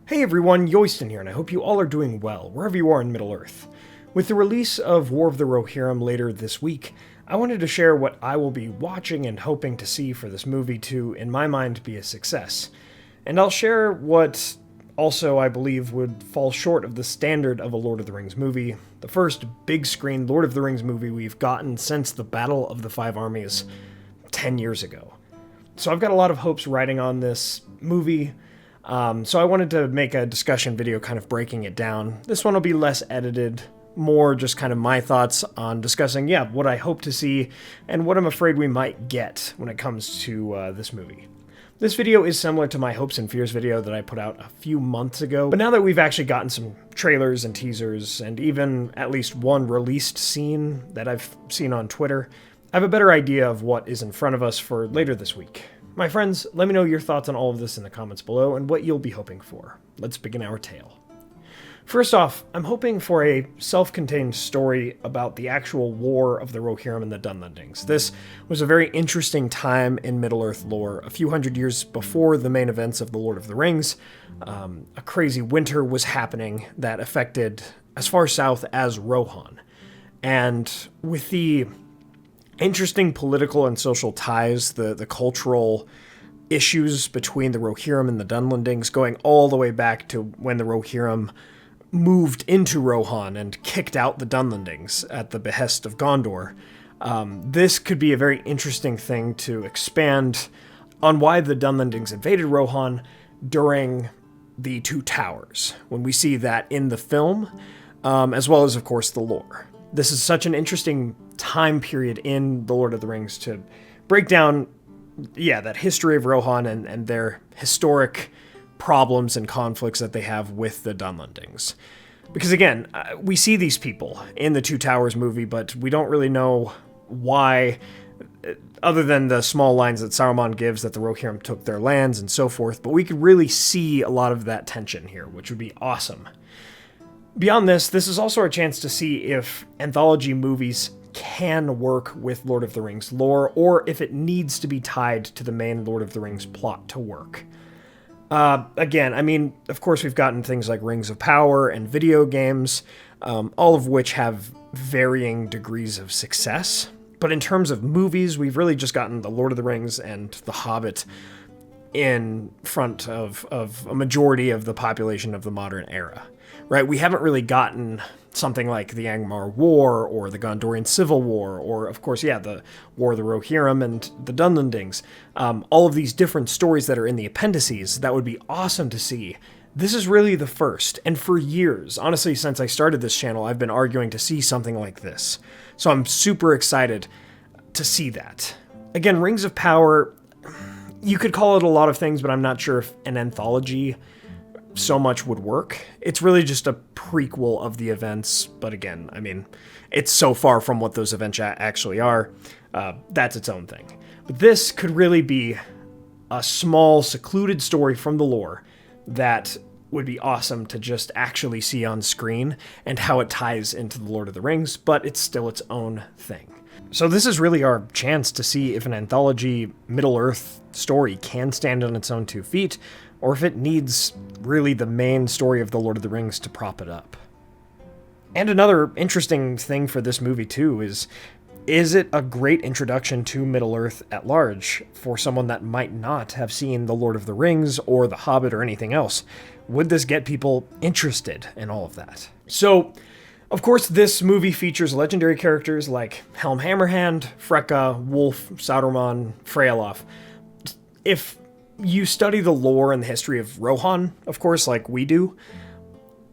Hey everyone, Yoyston here, and I hope you all are doing well, wherever you are in Middle-earth. With the release of War of the Rohirrim later this week, I wanted to share what I will be watching and hoping to see for this movie to, in my mind, be a success. And I'll share what also I believe would fall short of the standard of a Lord of the Rings movie, the first big-screen Lord of the Rings movie we've gotten since the Battle of the Five Armies 10 years ago. So I've got a lot of hopes riding on this movie. So I wanted to make a discussion video kind of breaking it down. This one will be less edited, more just kind of my thoughts on discussing, what I hope to see and what I'm afraid we might get when it comes to this movie. This video is similar to my hopes and fears video that I put out a few months ago, but now that we've actually gotten some trailers and teasers and even at least one released scene that I've seen on Twitter, I have a better idea of what is in front of us for later this week. My friends, let me know your thoughts on all of this in the comments below and what you'll be hoping for. Let's begin our tale. First off, I'm hoping for a self-contained story about the actual war of the Rohirrim and the Dunlendings. This was a very interesting time in Middle-earth lore. A few hundred years before the main events of The Lord of the Rings, a crazy winter was happening that affected as far south as Rohan. And with the interesting political and social ties, the cultural issues between the Rohirrim and the Dunlendings going all the way back to when the Rohirrim moved into Rohan and kicked out the Dunlendings at the behest of Gondor. This could be a very interesting thing to expand on why the Dunlendings invaded Rohan during the Two Towers, when we see that in the film, as well as, of course, the lore. This is such an interesting time period in The Lord of the Rings to break down, that history of Rohan and their historic problems and conflicts that they have with the Dunlendings. Because again, we see these people in the Two Towers movie, but we don't really know why, other than the small lines that Saruman gives that the Rohirrim took their lands and so forth, but we could really see a lot of that tension here, which would be awesome. Beyond this is also our chance to see if anthology movies can work with Lord of the Rings lore, or if it needs to be tied to the main Lord of the Rings plot to work. Again, I mean, of course we've gotten things like Rings of Power and video games, all of which have varying degrees of success. But in terms of movies, we've really just gotten The Lord of the Rings and The Hobbit in front of a majority of the population of the modern era. Right, we haven't really gotten something like the Angmar War or the Gondorian Civil War or, of course, the War of the Rohirrim and the Dunlendings. All of these different stories that are in the appendices that would be awesome to see. This is really the first, and for years, honestly, since I started this channel, I've been arguing to see something like this. So I'm super excited to see that. Again, Rings of Power, you could call it a lot of things, but I'm not sure if an anthology so much would work. It's really just a prequel of the events, but again, I mean, it's so far from what those events actually are. That's its own thing. But this could really be a small, secluded story from the lore that would be awesome to just actually see on screen and how it ties into the Lord of the Rings, but it's still its own thing. So this is really our chance to see if an anthology Middle-earth story can stand on its own 2 feet, or if it needs really the main story of The Lord of the Rings to prop it up. And another interesting thing for this movie too is it a great introduction to Middle-earth at large for someone that might not have seen The Lord of the Rings or The Hobbit or anything else? Would this get people interested in all of that? So, of course, this movie features legendary characters like Helm Hammerhand, Freka, Wolf, Sauron, Freyalaf. If you study the lore and the history of Rohan, of course, like we do,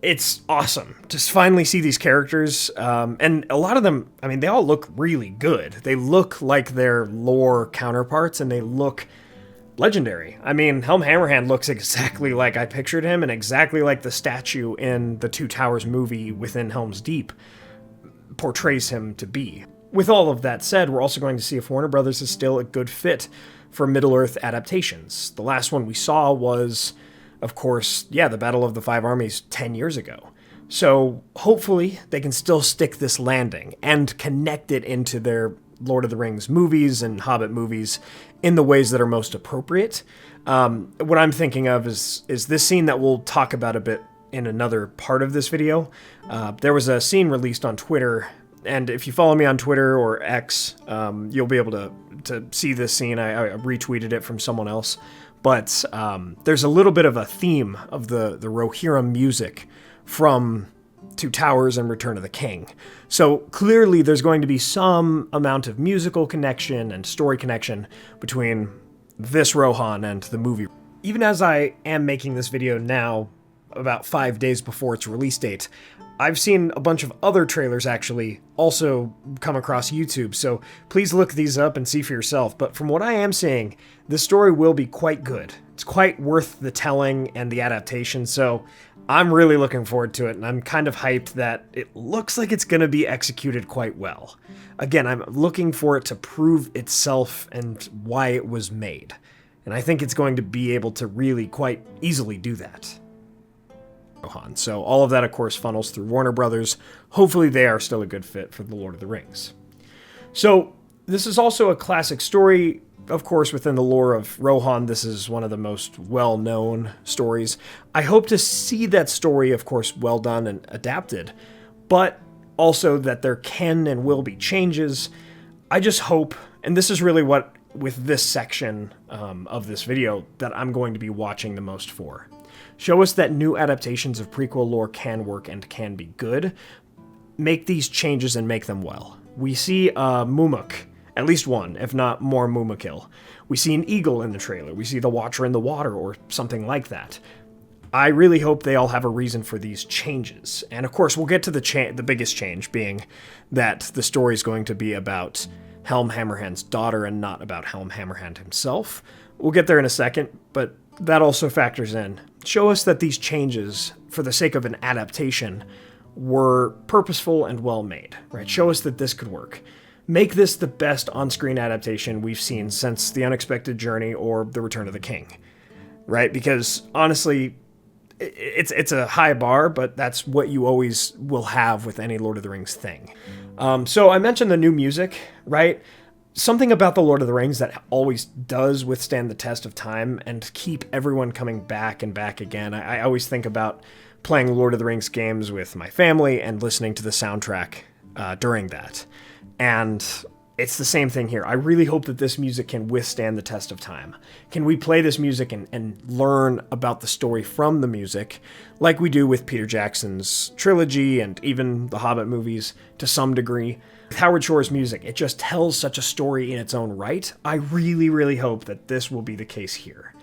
it's awesome to finally see these characters. And a lot of them, I mean, they all look really good. They look like their lore counterparts, and they look legendary. I mean, Helm Hammerhand looks exactly like I pictured him, and exactly like the statue in the Two Towers movie Within Helm's Deep portrays him to be. With all of that said, we're also going to see if Warner Brothers is still a good fit for Middle-earth adaptations. The last one we saw was, of course, the Battle of the Five Armies 10 years ago. So hopefully they can still stick this landing and connect it into their Lord of the Rings movies and Hobbit movies in the ways that are most appropriate. What I'm thinking of is this scene that we'll talk about a bit in another part of this video. There was a scene released on Twitter, and if you follow me on Twitter or X, you'll be able to see this scene. I retweeted it from someone else. But there's a little bit of a theme of the Rohirrim music from Two Towers and Return of the King. So clearly there's going to be some amount of musical connection and story connection between this Rohan and the movie. Even as I am making this video now, about 5 days before its release date, I've seen a bunch of other trailers actually also come across YouTube, so please look these up and see for yourself. But from what I am seeing, this story will be quite good. It's quite worth the telling and the adaptation, so I'm really looking forward to it, and I'm kind of hyped that it looks like it's going to be executed quite well. Again, I'm looking for it to prove itself and why it was made, and I think it's going to be able to really quite easily do that. So all of that, of course, funnels through Warner Brothers. Hopefully they are still a good fit for The Lord of the Rings. So this is also a classic story, of course, within the lore of Rohan. This is one of the most well-known stories. I hope to see that story, of course, well done and adapted, but also that there can and will be changes. I just hope, and this is really what, with this section of this video, that I'm going to be watching the most for. Show us that new adaptations of prequel lore can work and can be good. Make these changes and make them well. We see Mumuk, at least one, if not more Mumukil. We see an eagle in the trailer. We see the Watcher in the water or something like that. I really hope they all have a reason for these changes. And of course, we'll get to the biggest change being that the story is going to be about Helm Hammerhand's daughter and not about Helm Hammerhand himself. We'll get there in a second, but that also factors in. Show us that these changes, for the sake of an adaptation, were purposeful and well made, right? Show us that this could work. Make this the best on-screen adaptation we've seen since The Unexpected Journey or The Return of the King, right? Because honestly, it's a high bar, but that's what you always will have with any Lord of the Rings thing. So I mentioned the new music, right? Something about the Lord of the Rings that always does withstand the test of time and keep everyone coming back and back again. I always think about playing Lord of the Rings games with my family and listening to the soundtrack during that. And it's the same thing here. I really hope that this music can withstand the test of time. Can we play this music and learn about the story from the music, like we do with Peter Jackson's trilogy and even the Hobbit movies to some degree? With Howard Shore's music, it just tells such a story in its own right. I really, really hope that this will be the case here.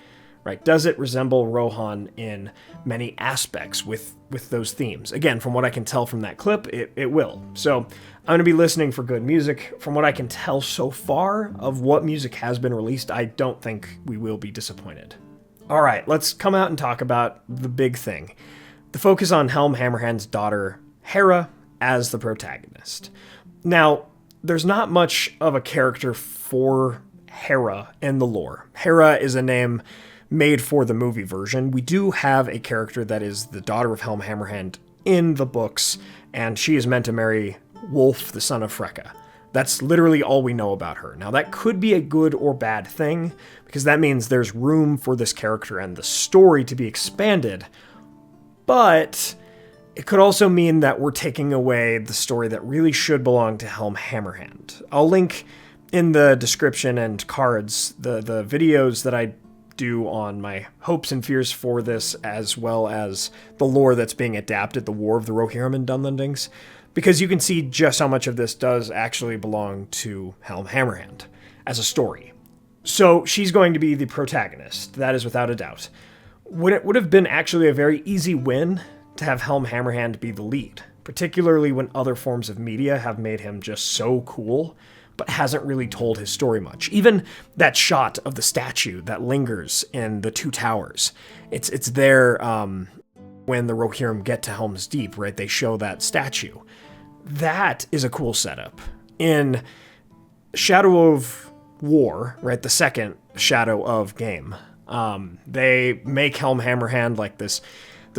Right? Does it resemble Rohan in many aspects with those themes? Again, from what I can tell from that clip, it will. So I'm going to be listening for good music. From what I can tell so far of what music has been released, I don't think we will be disappointed. All right, let's come out and talk about the big thing. The focus on Helm Hammerhand's daughter, Hera, as the protagonist. Now, there's not much of a character for Hera in the lore. Hera is a name made for the movie version. We do have a character that is the daughter of Helm Hammerhand in the books, and she is meant to marry Wolf, the son of Freka. That's literally all we know about her. Now, that could be a good or bad thing, because that means there's room for this character and the story to be expanded, but it could also mean that we're taking away the story that really should belong to Helm Hammerhand. I'll link in the description and cards the videos that I do on my hopes and fears for this, as well as the lore that's being adapted, the War of the Rohirrim and Dunlendings, because you can see just how much of this does actually belong to Helm Hammerhand as a story. So she's going to be the protagonist, that is without a doubt. It would have been actually a very easy win to have Helm Hammerhand be the lead, particularly when other forms of media have made him just so cool, but hasn't really told his story much. Even that shot of the statue that lingers in the Two Towers, it's there when the Rohirrim get to Helm's Deep, right? They show that statue. That is a cool setup. In Shadow of War, right, the second Shadow of game, they make Helm Hammerhand like this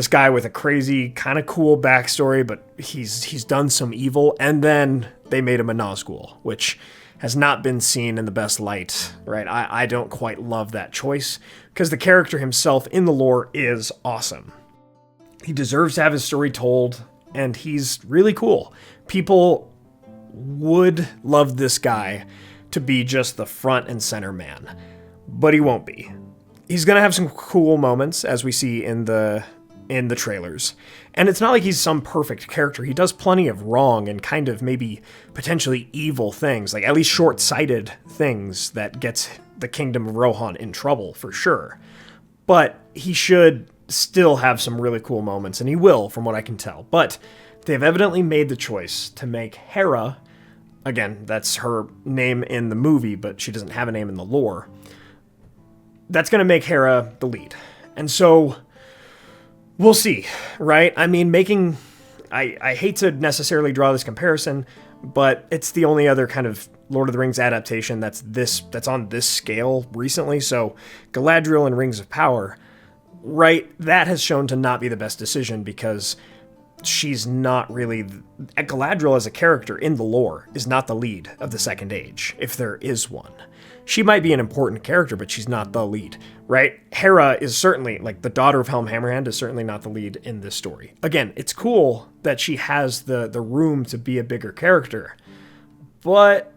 guy with a crazy, kind of cool backstory, but he's done some evil, and then they made him a Nazgul, which has not been seen in the best light, right? I don't quite love that choice, because the character himself in the lore is awesome. He deserves to have his story told, and he's really cool. People would love this guy to be just the front and center man, but he won't be. He's gonna have some cool moments, as we see in the trailers. And it's not like he's some perfect character. He does plenty of wrong and kind of maybe potentially evil things, like at least short-sighted things that gets the Kingdom of Rohan in trouble, for sure. But he should still have some really cool moments, and he will, from what I can tell. But they've evidently made the choice to make Hera, again, that's her name in the movie, but she doesn't have a name in the lore. That's going to make Hera the lead. And so we'll see, right? I mean, I hate to necessarily draw this comparison, but it's the only other kind of Lord of the Rings adaptation that's on this scale recently. So Galadriel and Rings of Power, right? That has shown to not be the best decision, because she's not really... Galadriel as a character in the lore is not the lead of the Second Age, if there is one. She might be an important character, but she's not the lead, right? Hera is certainly, like, the daughter of Helm Hammerhand is certainly not the lead in this story. Again, it's cool that she has the room to be a bigger character, but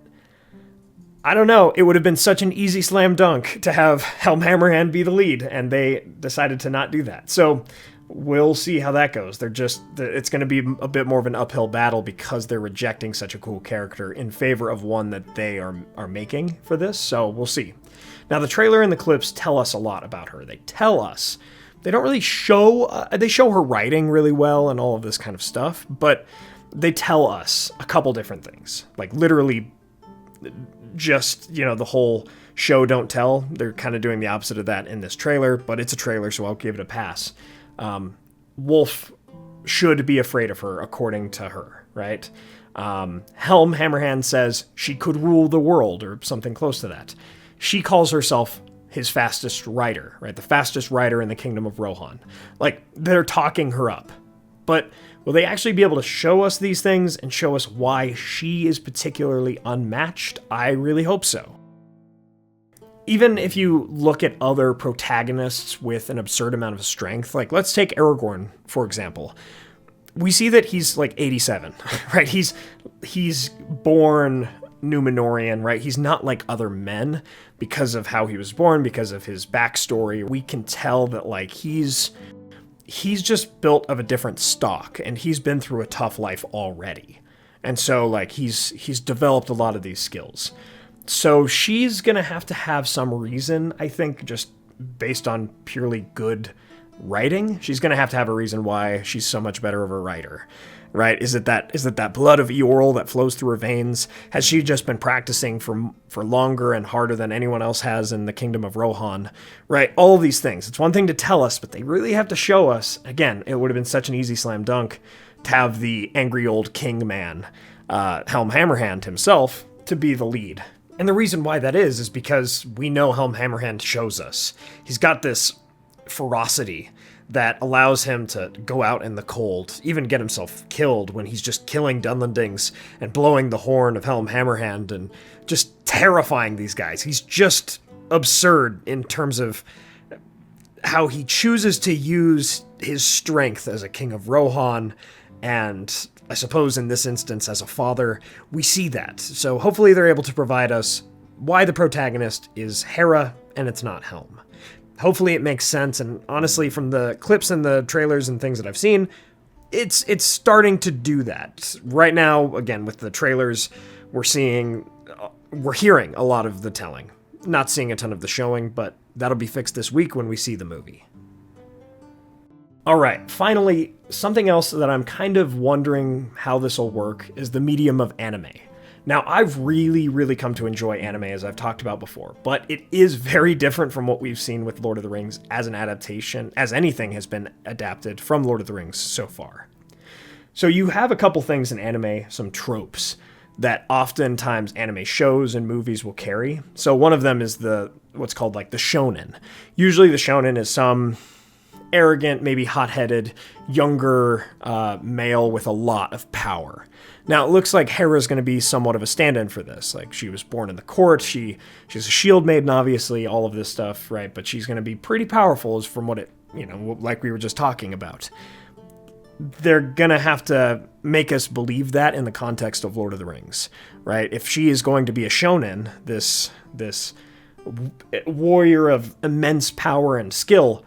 I don't know. It would have been such an easy slam dunk to have Helm Hammerhand be the lead, and they decided to not do that. So we'll see how that goes. It's going to be a bit more of an uphill battle, because they're rejecting such a cool character in favor of one that they are making for this. So we'll see. Now, the trailer and the clips tell us a lot about her. They tell us. They don't really show... they show her writing really well and all of this kind of stuff, but they tell us a couple different things. Like, literally just, the whole show don't tell. They're kind of doing the opposite of that in this trailer, but it's a trailer, so I'll give it a pass. Wolf should be afraid of her, according to her, right? Helm Hammerhand says she could rule the world, or something close to that. She calls herself his fastest rider, right? The fastest rider in the Kingdom of Rohan. Like, they're talking her up. But will they actually be able to show us these things and show us why she is particularly unmatched? I really hope so. Even if you look at other protagonists with an absurd amount of strength, like let's take Aragorn, for example. We see that he's like 87, right? He's born Númenórean, right? He's not like other men because of how he was born, because of his backstory. We can tell that like he's just built of a different stock, and he's been through a tough life already. And so like he's developed a lot of these skills. So she's going to have some reason, I think, just based on purely good writing. She's going to have a reason why she's so much better of a writer, right? Is it that blood of Eorl that flows through her veins? Has she just been practicing for longer and harder than anyone else has in the Kingdom of Rohan, right? All of these things. It's one thing to tell us, but they really have to show us. Again, it would have been such an easy slam dunk to have the angry old king man, Helm Hammerhand himself, to be the lead. And the reason why that is because we know Helm Hammerhand shows us. He's got this ferocity that allows him to go out in the cold, even get himself killed when he's just killing Dunlendings and blowing the horn of Helm Hammerhand and just terrifying these guys. He's just absurd in terms of how he chooses to use his strength as a king of Rohan, and I suppose in this instance as a father. We see that. So hopefully they're able to provide us why the protagonist is Hera and it's not Helm. Hopefully it makes sense, and honestly, from the clips and the trailers and things that I've seen, it's starting to do that. Right now, again, with the trailers, we're hearing a lot of the telling. Not seeing a ton of the showing, but that'll be fixed this week when we see the movie. Alright, finally, something else that I'm kind of wondering how this will work is the medium of anime. Now, I've really come to enjoy anime, as I've talked about before, but it is very different from what we've seen with Lord of the Rings as an adaptation, as anything has been adapted from Lord of the Rings so far. So you have a couple things in anime, some tropes, that oftentimes anime shows and movies will carry. So one of them is what's called like the shonen. Usually the shonen is some arrogant, maybe hot-headed, younger male with a lot of power. Now, it looks like Hera's going to be somewhat of a stand-in for this. Like, she was born in the court, she's a shield maiden, obviously, all of this stuff, right? But she's going to be pretty powerful, as from what it, like we were just talking about. They're going to have to make us believe that in the context of Lord of the Rings, right? If she is going to be a shonen, this warrior of immense power and skill,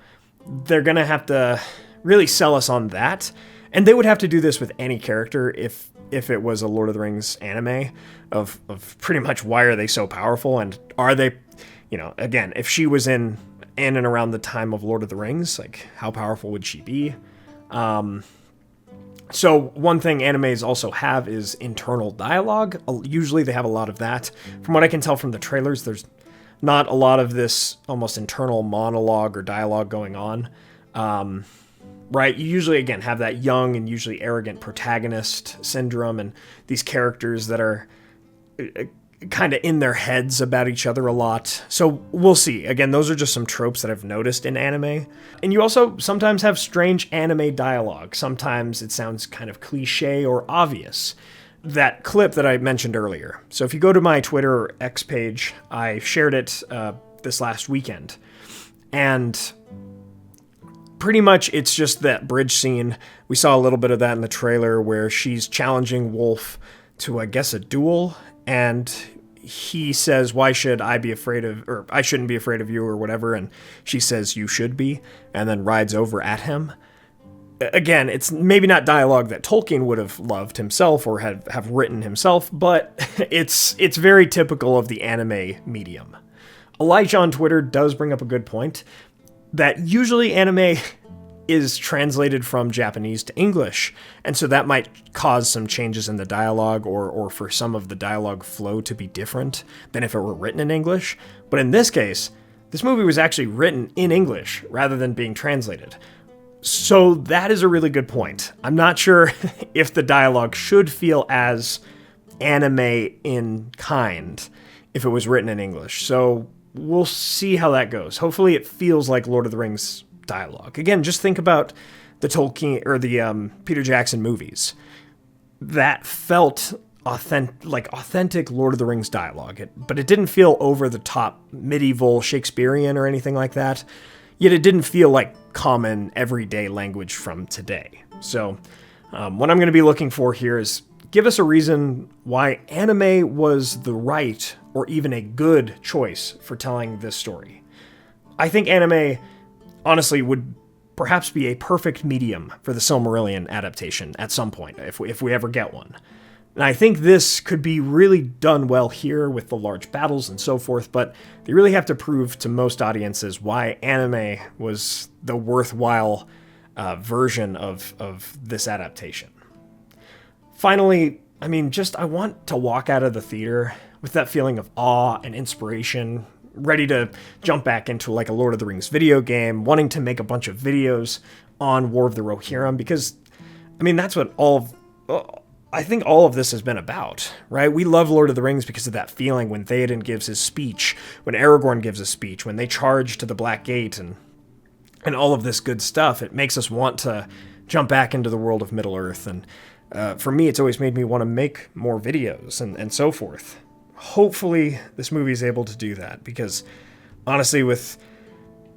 they're going to have to really sell us on that. And they would have to do this with any character if it was a Lord of the Rings anime of pretty much why are they so powerful, and are they, again, if she was in and around the time of Lord of the Rings, like how powerful would she be? So one thing animes also have is internal dialogue. Usually they have a lot of that. From what I can tell from the trailers, there's not a lot of this almost internal monologue or dialogue going on. Right? You usually, again, have that young and usually arrogant protagonist syndrome and these characters that are kind of in their heads about each other a lot. So we'll see. Again, those are just some tropes that I've noticed in anime. And you also sometimes have strange anime dialogue. Sometimes it sounds kind of cliche or obvious. That clip that I mentioned earlier. So if you go to my Twitter or X page, I shared it this last weekend. And pretty much it's just that bridge scene. We saw a little bit of that in the trailer where she's challenging Wolf to, I guess, a duel. And he says, why should I be afraid of, or I shouldn't be afraid of you or whatever. And she says, you should be, and then rides over at him. Again, it's maybe not dialogue that Tolkien would have loved himself or have written himself, but it's very typical of the anime medium. Elijah on Twitter does bring up a good point that usually anime is translated from Japanese to English, and so that might cause some changes in the dialogue or for some of the dialogue flow to be different than if it were written in English. But in this case, this movie was actually written in English rather than being translated. So that is a really good point. I'm not sure if the dialogue should feel as anime in kind if it was written in English. So we'll see how that goes. Hopefully it feels like Lord of the Rings dialogue. Again, just think about the Tolkien or the Peter Jackson movies. That felt authentic Lord of the Rings dialogue, but it didn't feel over the top medieval Shakespearean or anything like that. Yet it didn't feel like common everyday language from today. So what I'm going to be looking for here is give us a reason why anime was the right or even a good choice for telling this story. I think anime honestly would perhaps be a perfect medium for the Silmarillion adaptation at some point, if we ever get one. And I think this could be really done well here with the large battles and so forth, but they really have to prove to most audiences why anime was the worthwhile version of this adaptation. Finally, I want to walk out of the theater with that feeling of awe and inspiration, ready to jump back into like a Lord of the Rings video game, wanting to make a bunch of videos on War of the Rohirrim, because, that's what I think all of this has been about, right? We love Lord of the Rings because of that feeling when Theoden gives his speech, when Aragorn gives a speech, when they charge to the Black Gate, and all of this good stuff. It makes us want to jump back into the world of Middle-earth, and for me, it's always made me want to make more videos and so forth. Hopefully, this movie is able to do that, because honestly, with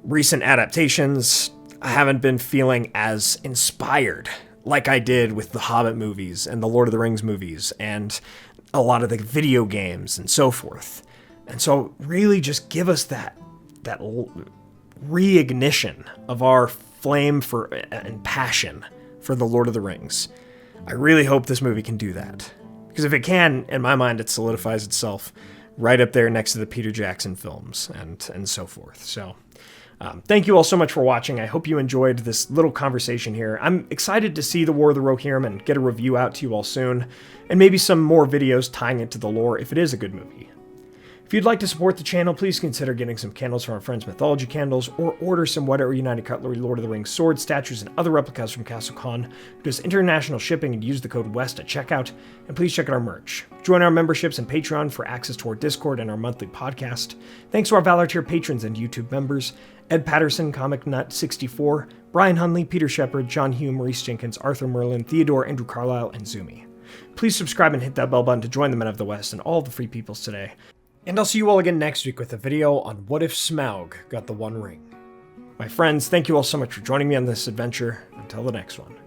recent adaptations, I haven't been feeling as inspired like I did with the Hobbit movies and the Lord of the Rings movies and a lot of the video games and so forth. And so really just give us that reignition of our flame for and passion for the Lord of the Rings. I really hope this movie can do that. Because if it can, in my mind, it solidifies itself right up there next to the Peter Jackson films and so forth. So thank you all so much for watching. I hope you enjoyed this little conversation here. I'm excited to see the War of the Rohirrim and get a review out to you all soon, and maybe some more videos tying it to the lore if it is a good movie. If you'd like to support the channel, please consider getting some candles from our friends Mythologie Candles, or order some Weta or United Cutlery, Lord of the Rings swords, statues, and other replicas from Castle Kon, who does international shipping, and use the code WEST at checkout. And please check out our merch. Join our memberships and Patreon for access to our Discord and our monthly podcast. Thanks to our Valar tier patrons and YouTube members: Ed Patterson, Comic Nut 64, Brian Hunley, Peter Shepard, John Hume, Maurice Jenkins, Arthur Merlin, Theodore, Andrew Carlisle, and Zumi. Please subscribe and hit that bell button to join the Men of the West and all the free peoples today. And I'll see you all again next week with a video on what if Smaug got the One Ring. My friends, thank you all so much for joining me on this adventure. Until the next one.